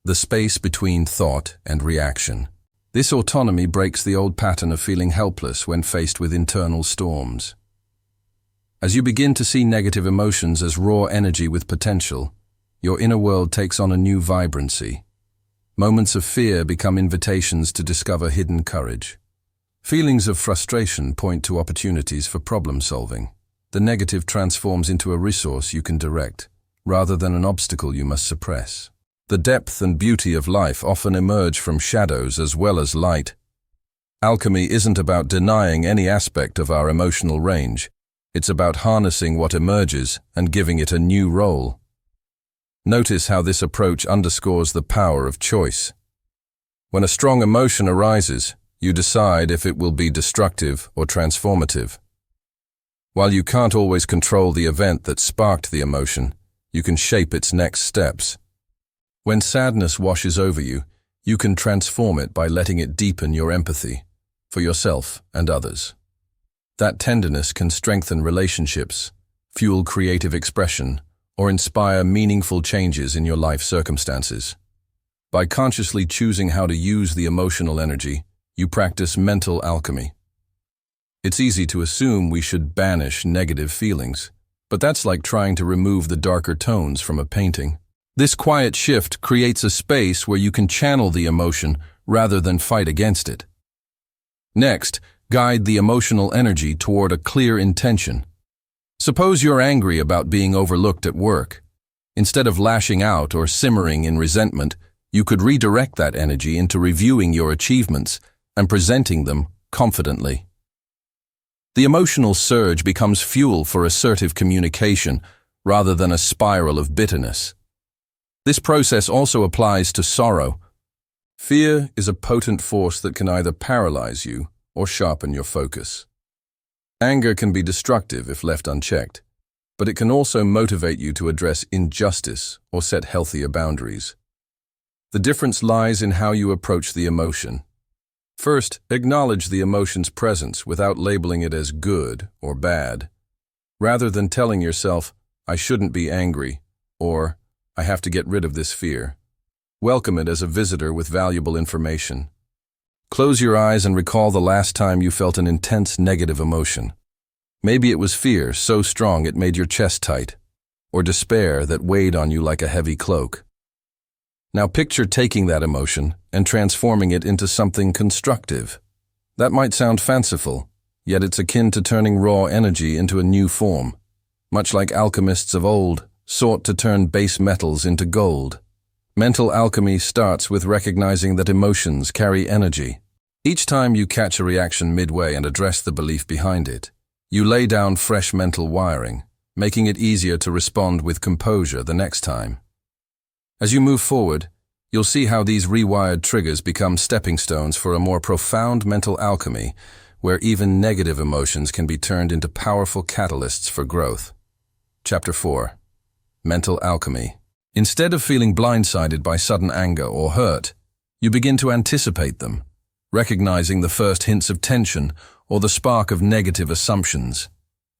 the space between thought and reaction. This autonomy breaks the old pattern of feeling helpless when faced with internal storms. As you begin to see negative emotions as raw energy with potential, your inner world takes on a new vibrancy. Moments of fear become invitations to discover hidden courage. Feelings of frustration point to opportunities for problem solving. The negative transforms into a resource you can direct, rather than an obstacle you must suppress. The depth and beauty of life often emerge from shadows as well as light. Alchemy isn't about denying any aspect of our emotional range. It's about harnessing what emerges and giving it a new role. Notice how this approach underscores the power of choice. When a strong emotion arises, you decide if it will be destructive or transformative. While you can't always control the event that sparked the emotion, you can shape its next steps. When sadness washes over you, you can transform it by letting it deepen your empathy for yourself and others. That tenderness can strengthen relationships, fuel creative expression, or inspire meaningful changes in your life circumstances. By consciously choosing how to use the emotional energy, you practice mental alchemy. It's easy to assume we should banish negative feelings, but that's like trying to remove the darker tones from a painting. This quiet shift creates a space where you can channel the emotion rather than fight against it. Next, guide the emotional energy toward a clear intention. Suppose you're angry about being overlooked at work. Instead of lashing out or simmering in resentment, you could redirect that energy into reviewing your achievements and presenting them confidently. The emotional surge becomes fuel for assertive communication rather than a spiral of bitterness. This process also applies to sorrow. Fear is a potent force that can either paralyze you or sharpen your focus. Anger can be destructive if left unchecked, but it can also motivate you to address injustice or set healthier boundaries. The difference lies in how you approach the emotion. First, acknowledge the emotion's presence without labeling it as good or bad. Rather than telling yourself, "I shouldn't be angry," or "I have to get rid of this fear," welcome it as a visitor with valuable information. Close your eyes and recall the last time you felt an intense negative emotion. Maybe it was fear so strong it made your chest tight, or despair that weighed on you like a heavy cloak. Now picture taking that emotion and transforming it into something constructive. That might sound fanciful, yet it's akin to turning raw energy into a new form, much like alchemists of old sought to turn base metals into gold. Mental alchemy starts with recognizing that emotions carry energy. Each time you catch a reaction midway and address the belief behind it, you lay down fresh mental wiring, making it easier to respond with composure the next time. As you move forward, you'll see how these rewired triggers become stepping stones for a more profound mental alchemy, where even negative emotions can be turned into powerful catalysts for growth. Chapter 4. Mental Alchemy. Instead of feeling blindsided by sudden anger or hurt, you begin to anticipate them, recognizing the first hints of tension or the spark of negative assumptions.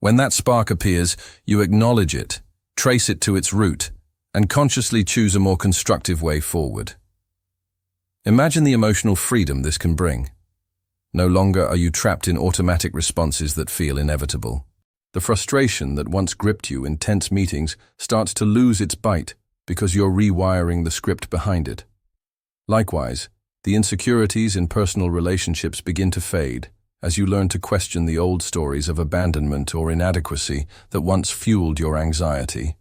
When that spark appears, you acknowledge it, trace it to its root, and consciously choose a more constructive way forward. Imagine the emotional freedom this can bring. No longer are you trapped in automatic responses that feel inevitable. The frustration that once gripped you in tense meetings starts to lose its bite because you're rewiring the script behind it. Likewise, the insecurities in personal relationships begin to fade as you learn to question the old stories of abandonment or inadequacy that once fueled your anxiety.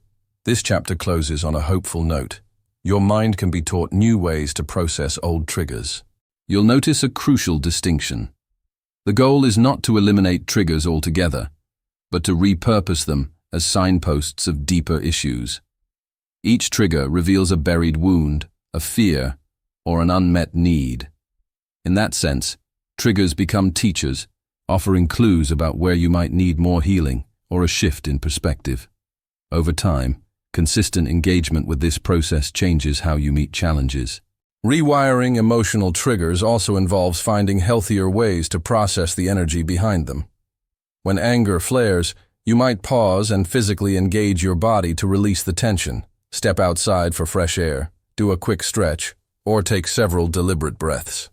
This chapter closes on a hopeful note. Your mind can be taught new ways to process old triggers. You'll notice a crucial distinction. The goal is not to eliminate triggers altogether, but to repurpose them as signposts of deeper issues. Each trigger reveals a buried wound, a fear, or an unmet need. In that sense, triggers become teachers, offering clues about where you might need more healing or a shift in perspective. Over time, consistent engagement with this process changes how you meet challenges. Rewiring emotional triggers also involves finding healthier ways to process the energy behind them. When anger flares, you might pause and physically engage your body to release the tension, step outside for fresh air, do a quick stretch, or take several deliberate breaths.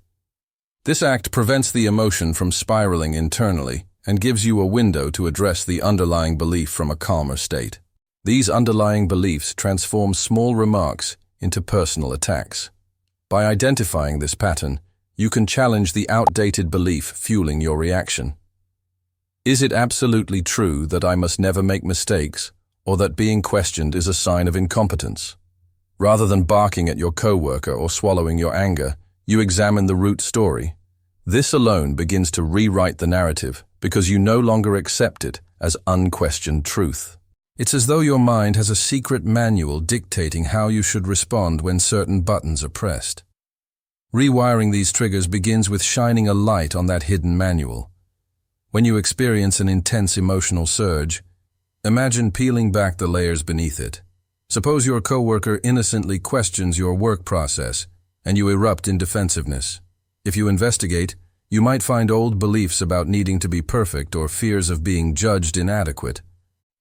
This act prevents the emotion from spiraling internally and gives you a window to address the underlying belief from a calmer state. These underlying beliefs transform small remarks into personal attacks. By identifying this pattern, you can challenge the outdated belief fueling your reaction. Is it absolutely true that I must never make mistakes, or that being questioned is a sign of incompetence? Rather than barking at your coworker or swallowing your anger, you examine the root story. This alone begins to rewrite the narrative because you no longer accept it as unquestioned truth. It's as though your mind has a secret manual dictating how you should respond when certain buttons are pressed. Rewiring these triggers begins with shining a light on that hidden manual. When you experience an intense emotional surge, imagine peeling back the layers beneath it. Suppose your coworker innocently questions your work process, and you erupt in defensiveness. If you investigate, you might find old beliefs about needing to be perfect or fears of being judged inadequate.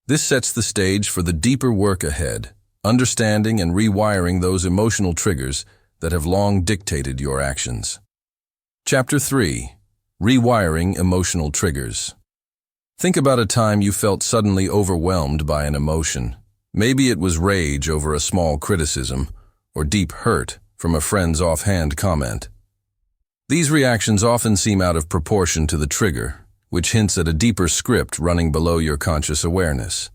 This sets the stage for the deeper work ahead, understanding and rewiring those emotional triggers that have long dictated your actions. Chapter 3. Rewiring Emotional Triggers. Think about a time you felt suddenly overwhelmed by an emotion. Maybe it was rage over a small criticism, or deep hurt from a friend's offhand comment. These reactions often seem out of proportion to the trigger, which hints at a deeper script running below your conscious awareness.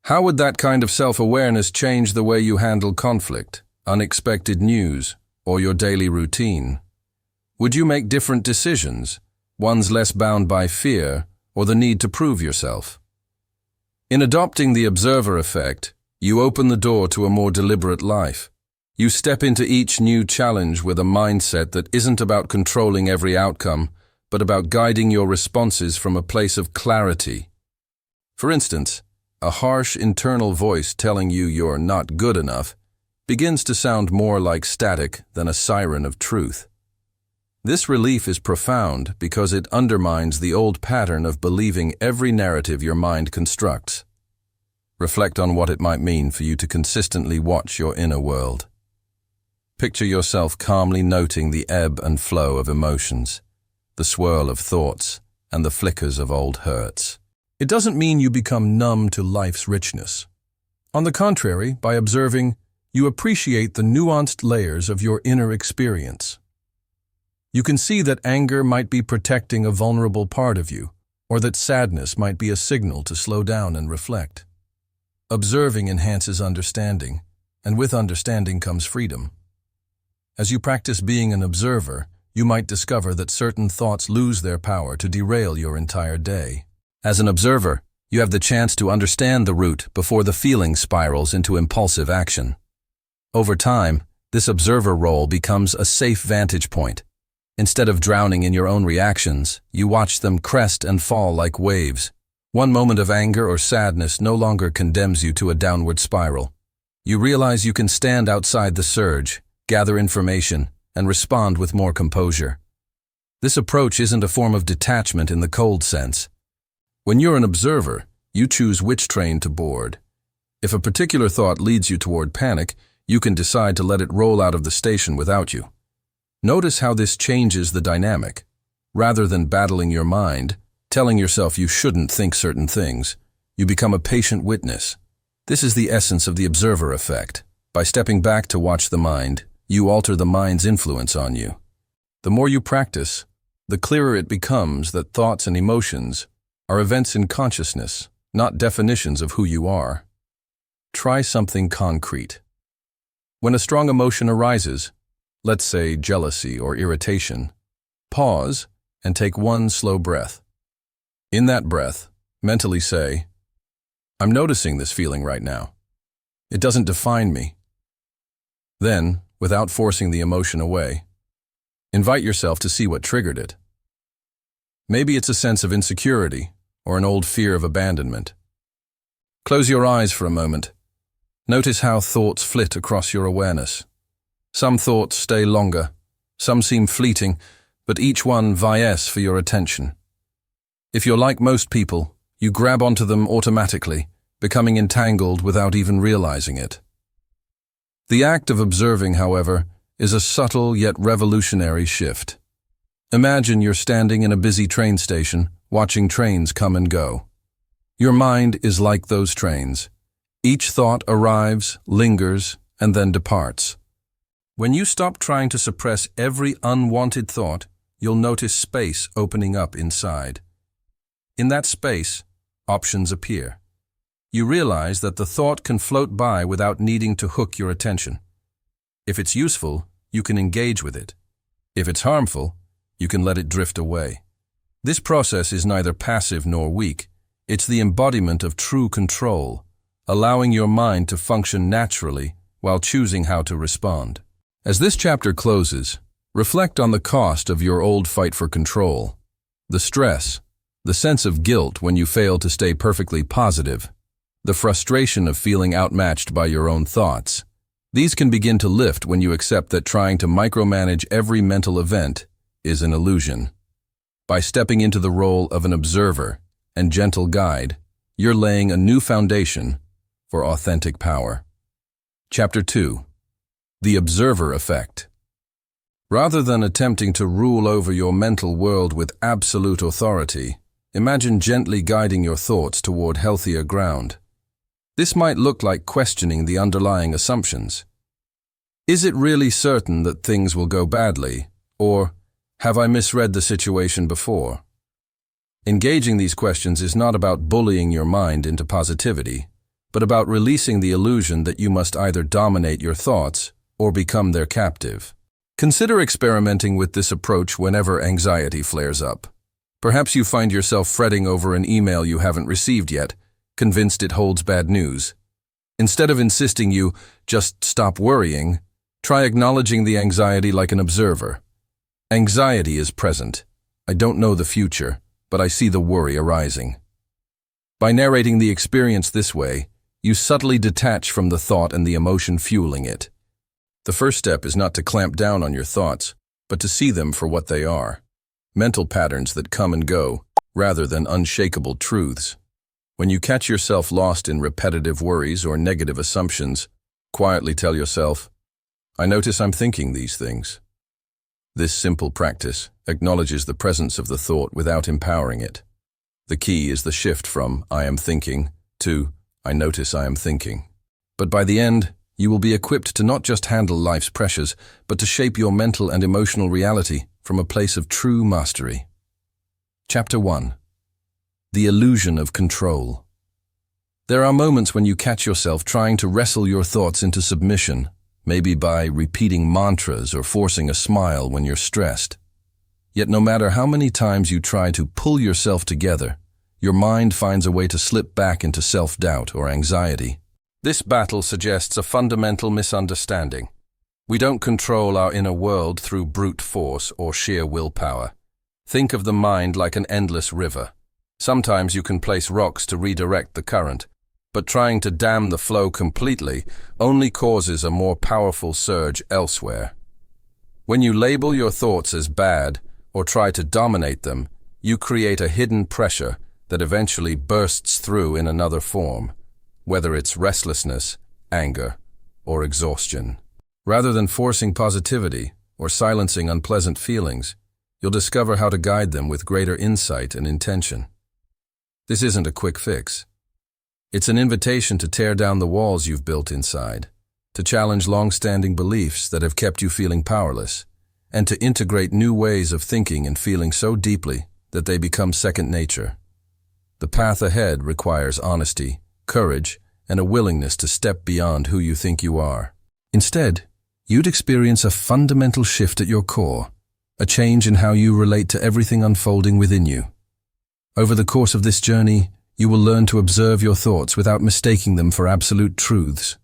How would that kind of self-awareness change the way you handle conflict, unexpected news, or your daily routine? Would you make different decisions, ones less bound by fear or the need to prove yourself? In adopting the observer effect, you open the door to a more deliberate life. You step into each new challenge with a mindset that isn't about controlling every outcome, but about guiding your responses from a place of clarity. For instance, a harsh internal voice telling you you're not good enough begins to sound more like static than a siren of truth. This relief is profound because it undermines the old pattern of believing every narrative your mind constructs. Reflect on what it might mean for you to consistently watch your inner world. Picture yourself calmly noting the ebb and flow of emotions, the swirl of thoughts, and the flickers of old hurts. It doesn't mean you become numb to life's richness. On the contrary, by observing, you appreciate the nuanced layers of your inner experience. You can see that anger might be protecting a vulnerable part of you, or that sadness might be a signal to slow down and reflect. Observing enhances understanding, and with understanding comes freedom. As you practice being an observer, you might discover that certain thoughts lose their power to derail your entire day. As an observer, you have the chance to understand the root before the feeling spirals into impulsive action. Over time, this observer role becomes a safe vantage point. Instead of drowning in your own reactions, you watch them crest and fall like waves. One moment of anger or sadness no longer condemns you to a downward spiral. You realize you can stand outside the surge, gather information, and respond with more composure. This approach isn't a form of detachment in the cold sense. When you're an observer, you choose which train to board. If a particular thought leads you toward panic, you can decide to let it roll out of the station without you. Notice how this changes the dynamic. Rather than battling your mind, telling yourself you shouldn't think certain things, you become a patient witness. This is the essence of the observer effect. By stepping back to watch the mind, you alter the mind's influence on you. The more you practice, the clearer it becomes that thoughts and emotions are events in consciousness, not definitions of who you are. Try something concrete. When a strong emotion arises, let's say jealousy or irritation, pause and take one slow breath. In that breath, mentally say, "I'm noticing this feeling right now. It doesn't define me." Then, without forcing the emotion away, invite yourself to see what triggered it. Maybe it's a sense of insecurity or an old fear of abandonment. Close your eyes for a moment. Notice how thoughts flit across your awareness. Some thoughts stay longer, some seem fleeting, but each one vies for your attention. If you're like most people, you grab onto them automatically, becoming entangled without even realizing it. The act of observing, however, is a subtle yet revolutionary shift. Imagine you're standing in a busy train station, watching trains come and go. Your mind is like those trains. Each thought arrives, lingers, and then departs. When you stop trying to suppress every unwanted thought, you'll notice space opening up inside. In that space, options appear. You realize that the thought can float by without needing to hook your attention. If it's useful, you can engage with it. If it's harmful, you can let it drift away. This process is neither passive nor weak. It's the embodiment of true control, allowing your mind to function naturally while choosing how to respond. As this chapter closes, reflect on the cost of your old fight for control. The stress, the sense of guilt when you fail to stay perfectly positive, the frustration of feeling outmatched by your own thoughts. These can begin to lift when you accept that trying to micromanage every mental event is an illusion. By stepping into the role of an observer and gentle guide, you're laying a new foundation for authentic power. Chapter 2. The Observer Effect. Rather than attempting to rule over your mental world with absolute authority, imagine gently guiding your thoughts toward healthier ground. This might look like questioning the underlying assumptions. Is it really certain that things will go badly, or have I misread the situation before? Engaging these questions is not about bullying your mind into positivity, but about releasing the illusion that you must either dominate your thoughts or become their captive. Consider experimenting with this approach whenever anxiety flares up. Perhaps you find yourself fretting over an email you haven't received yet, convinced it holds bad news. Instead of insisting you just stop worrying, try acknowledging the anxiety like an observer. Anxiety is present. I don't know the future, but I see the worry arising. By narrating the experience this way, you subtly detach from the thought and the emotion fueling it. The first step is not to clamp down on your thoughts, but to see them for what they are. Mental patterns that come and go, rather than unshakable truths. When you catch yourself lost in repetitive worries or negative assumptions, quietly tell yourself, I notice I'm thinking these things. This simple practice acknowledges the presence of the thought without empowering it. The key is the shift from I am thinking to I notice I am thinking. But by the end, you will be equipped to not just handle life's pressures, but to shape your mental and emotional reality from a place of true mastery. Chapter 1. The Illusion of Control. There are moments when you catch yourself trying to wrestle your thoughts into submission, maybe by repeating mantras or forcing a smile when you're stressed. Yet no matter how many times you try to pull yourself together, your mind finds a way to slip back into self-doubt or anxiety. This battle suggests a fundamental misunderstanding. We don't control our inner world through brute force or sheer willpower. Think of the mind like an endless river. Sometimes you can place rocks to redirect the current, but trying to dam the flow completely only causes a more powerful surge elsewhere. When you label your thoughts as bad or try to dominate them, you create a hidden pressure that eventually bursts through in another form, whether it's restlessness, anger, or exhaustion. Rather than forcing positivity or silencing unpleasant feelings, you'll discover how to guide them with greater insight and intention. This isn't a quick fix. It's an invitation to tear down the walls you've built inside, to challenge long-standing beliefs that have kept you feeling powerless, and to integrate new ways of thinking and feeling so deeply that they become second nature. The path ahead requires honesty, courage, and a willingness to step beyond who you think you are. Instead, you'd experience a fundamental shift at your core, a change in how you relate to everything unfolding within you. Over the course of this journey, you will learn to observe your thoughts without mistaking them for absolute truths,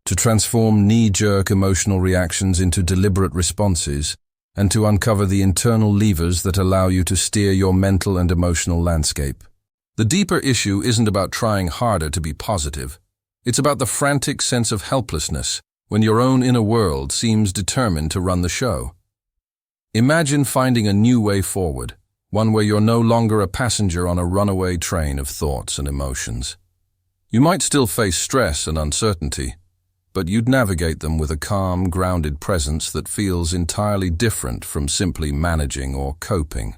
to transform knee-jerk emotional reactions into deliberate responses, and to uncover the internal levers that allow you to steer your mental and emotional landscape. The deeper issue isn't about trying harder to be positive. It's about the frantic sense of helplessness when your own inner world seems determined to run the show. Imagine finding a new way forward, one where you're no longer a passenger on a runaway train of thoughts and emotions. You might still face stress and uncertainty, but you'd navigate them with a calm, grounded presence that feels entirely different from simply managing or coping.